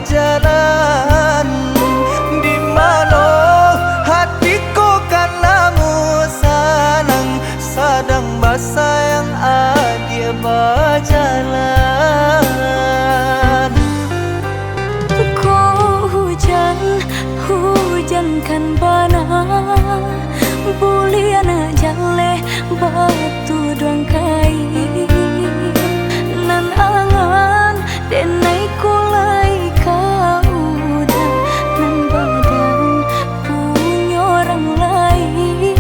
jalan di mana hatiku karenamu senang sedang bersayang dia berjalan. Kau hujan kan bana bulian jale batu doang kai nan angan denai kulai kau udah nan badan punya orang lain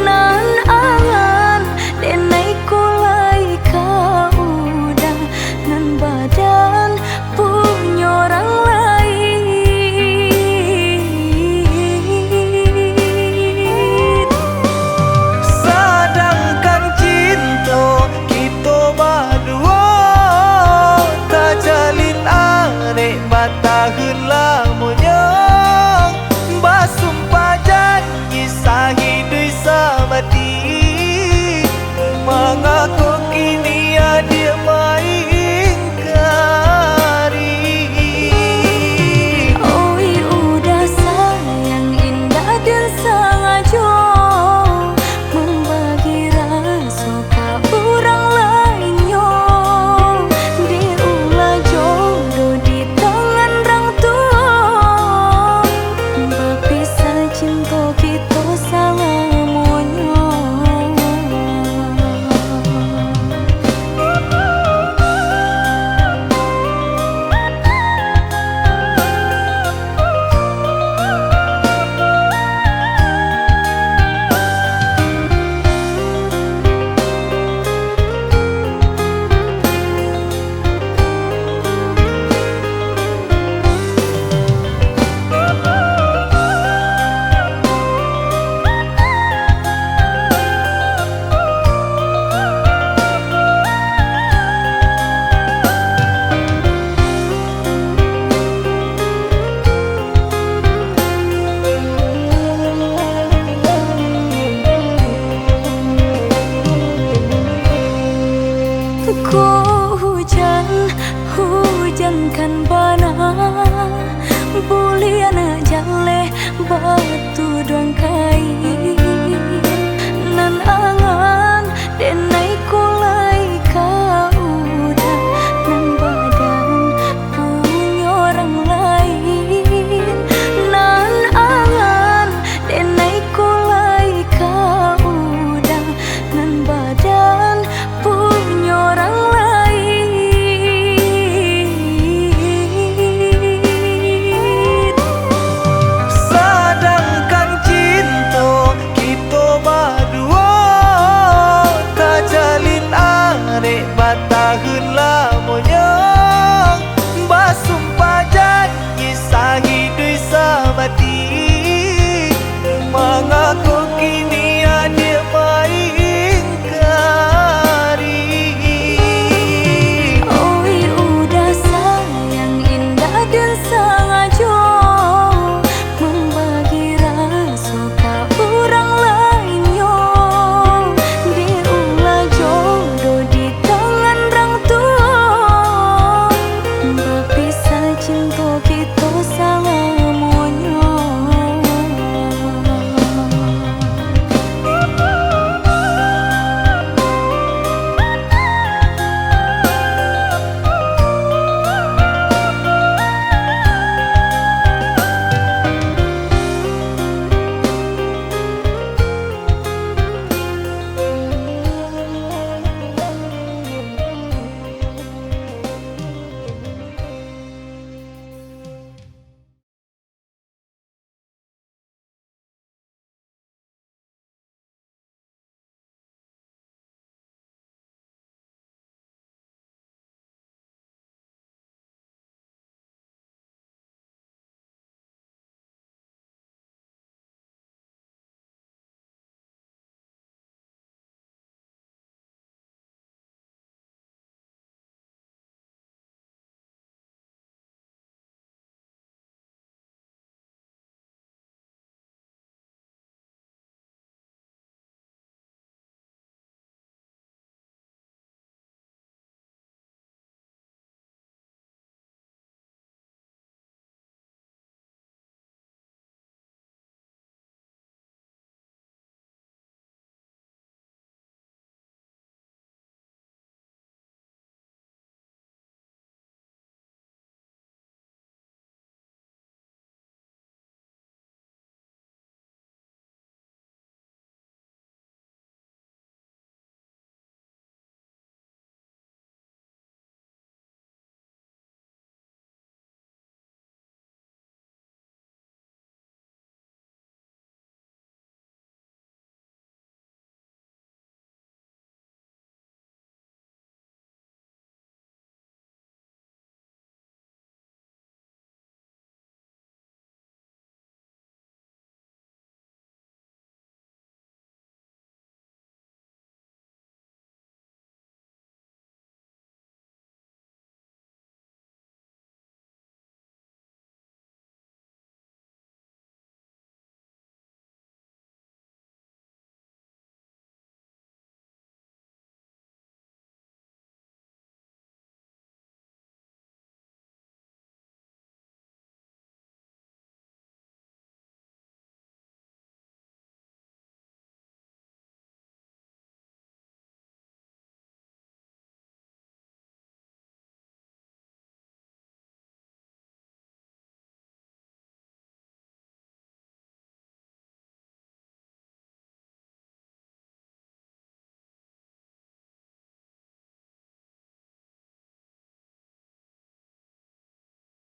nan angan denai kulai kau udah nan badan punya orang lain. Sedangkan cinta kita berdua tak jalin arek batahun lamanya basumpah janji sahidui sabadi mengaku kini dia mengingkari. Oi udah sayang indah dan sengaja membagi rasa ke orang lainnya diulah jodoh di tangan orang tua berpisah cinta kita selamanya. Kau hujan kan bana bulian jale batu doang kai nan angan denai